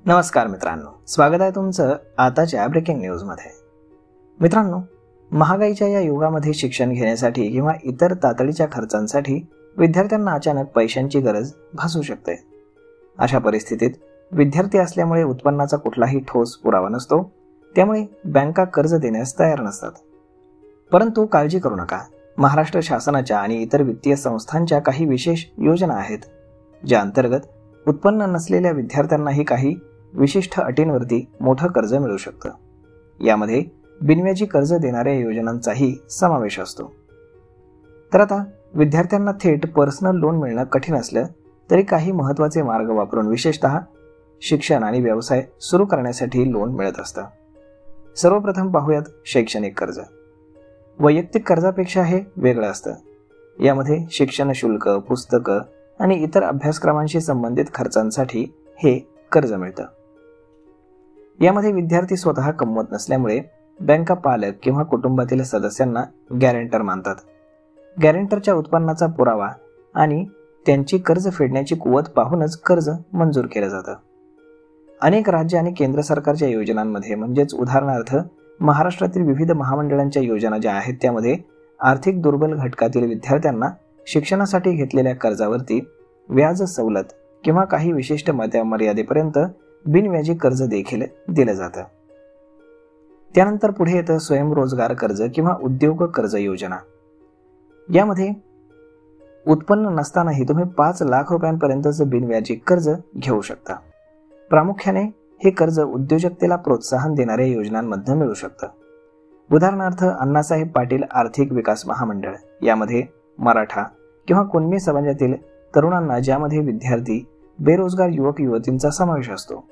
नमस्कार मित्रांनो, स्वागत आहे तुमचं आताच्या ब्रेकिंग न्यूजमध्ये। मित्रांनो, महागाईच्या या युगामध्ये शिक्षण घेण्यासाठी किंवा इतर तातडीच्या खर्चांसाठी विद्यार्थ्यांना अचानक पैशांची गरज भासू शकते। अशा परिस्थितीत विद्यार्थी असल्यामुळे उत्पन्नाचा कुठलाही ठोस पुरावा नसतो, त्यामुळे बँका कर्ज देण्यास तयार नसतात। परंतु काळजी करू नका, महाराष्ट्र शासनाच्या आणि इतर वित्तीय संस्थांच्या काही विशेष योजना आहेत, ज्या अंतर्गत उत्पन्न नसलेल्या विद्यार्थ्यांनाही काही विशिष्ट अटींवरती मोठं कर्ज मिळू शकतं। यामध्ये बिनव्याजी कर्ज देणाऱ्या योजनांचाही समावेश असतो। तर आता विद्यार्थ्यांना थेट पर्सनल लोन मिळणं कठीण असलं तरी काही महत्त्वाचे मार्ग वापरून विशेषतः शिक्षण आणि व्यवसाय सुरू करण्यासाठी लोन मिळत असतं। सर्वप्रथम पाहूयात शैक्षणिक कर्ज। वैयक्तिक कर्जापेक्षा हे वेगळं असतं। यामध्ये शिक्षण शुल्क, पुस्तकं आणि इतर अभ्यासक्रमांशी संबंधित खर्चांसाठी हे कर्ज मिळतं। यामध्ये विद्यार्थी स्वतः कमवत नसल्यामुळे बँका पालक किंवा कुटुंबातील सदस्यांना गॅरेंटर मानतात। गॅरेंटरच्या उत्पन्नाचा पुरावा आणि त्यांची कर्ज फेडण्याची कुवत पाहूनच कर्ज मंजूर केलं जातं। अनेक राज्य आणि केंद्र सरकारच्या योजनांमध्ये, म्हणजेच उदाहरणार्थ महाराष्ट्रातील विविध महामंडळांच्या योजना ज्या आहेत, त्यामध्ये आर्थिक दुर्बल घटकातील विद्यार्थ्यांना शिक्षणासाठी घेतलेल्या कर्जावरती व्याज सवलत किंवा काही विशिष्ट मर्यादेपर्यंत बिनव्याजी कर्ज देखील दिलं जातं। त्यानंतर पुढे येतं स्वयंरोजगार कर्ज किंवा उद्योग कर्ज योजना। यामध्ये उत्पन्न नसतानाही तुम्ही 5 लाख रुपयांपर्यंतचं बिनव्याजी कर्ज घेऊ शकता। प्रामुख्याने हे कर्ज उद्योजकतेला प्रोत्साहन देणाऱ्या योजनांमध्ये मिळू शकतं। उदाहरणार्थ अण्णासाहेब पाटील आर्थिक विकास महामंडळ, यामध्ये मराठा किंवा कुणबी समाजातील तरुणांना, ज्यामध्ये विद्यार्थी, बेरोजगार युवक युवतींचा समावेश असतो,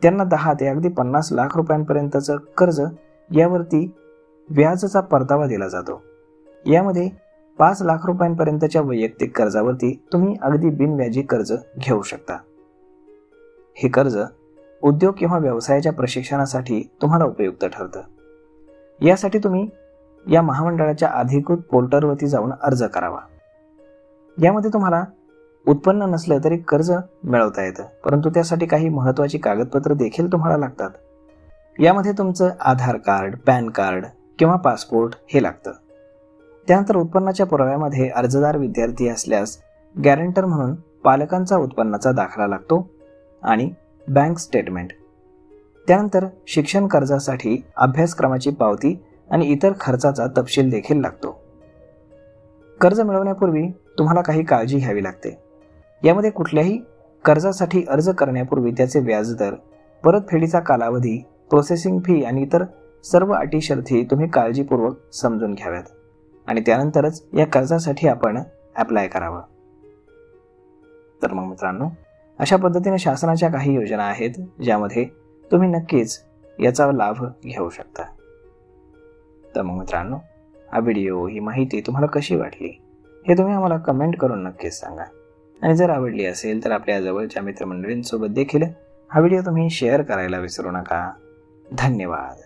त्यांना 10 ते अगदी 50 लाख रुपयांपर्यंतचं कर्ज यावरती व्याजाचा परतावा दिला जातो। यामध्ये 5 लाख रुपयांपर्यंतच्या वैयक्तिक कर्जावरती तुम्ही अगदी बिनव्याजी कर्ज घेऊ शकता। हे कर्ज उद्योग किंवा व्यवसायाच्या प्रशिक्षणासाठी तुम्हाला उपयुक्त ठरतं। यासाठी तुम्ही या महामंडळाच्या अधिकृत पोर्टलवरती जाऊन अर्ज करावा। यामध्ये तुम्हाला उत्पन्न नसलं तरी कर्ज मिळवता येतं, परंतु त्यासाठी काही महत्त्वाची कागदपत्र देखील तुम्हाला लागतात। यामध्ये तुमचं आधार कार्ड, पॅन कार्ड किंवा पासपोर्ट हे लागतं। त्यानंतर उत्पन्नाच्या पुराव्यामध्ये अर्जदार विद्यार्थी असल्यास गॅरेंटर म्हणून पालकांचा उत्पन्नाचा दाखला लागतो आणि बँक स्टेटमेंट। त्यानंतर शिक्षण कर्जासाठी अभ्यासक्रमाची पावती आणि इतर खर्चाचा तपशील देखील लागतो। कर्ज मिळवण्यापूर्वी तुम्हाला काही काळजी घ्यावी लागते। यामध्ये कुठल्याही कर्जासाठी अर्ज करण्यापूर्वी त्याचे व्याजदर, परतफेडीचा कालावधी, प्रोसेसिंग फी आणि इतर सर्व अटी शर्ती तुम्ही काळजीपूर्वक समजून घ्याव्यात आणि त्यानंतरच या कर्जासाठी आपण अप्लाय करावं। तर मग मित्रांनो, अशा पद्धतीने शासनाच्या काही योजना आहेत, ज्यामध्ये तुम्ही नक्कीच याचा लाभ घेऊ शकता। तर मग मित्रांनो, हा व्हिडिओ, ही माहिती तुम्हाला कशी वाटली हे तुम्ही आम्हाला कमेंट करून नक्कीच सांगा। आणि जर आवडली असेल तर आपल्या जवळच्या मित्रमंडळींसोबत देखील हा व्हिडिओ तुम्ही शेअर करायला विसरू नका। धन्यवाद।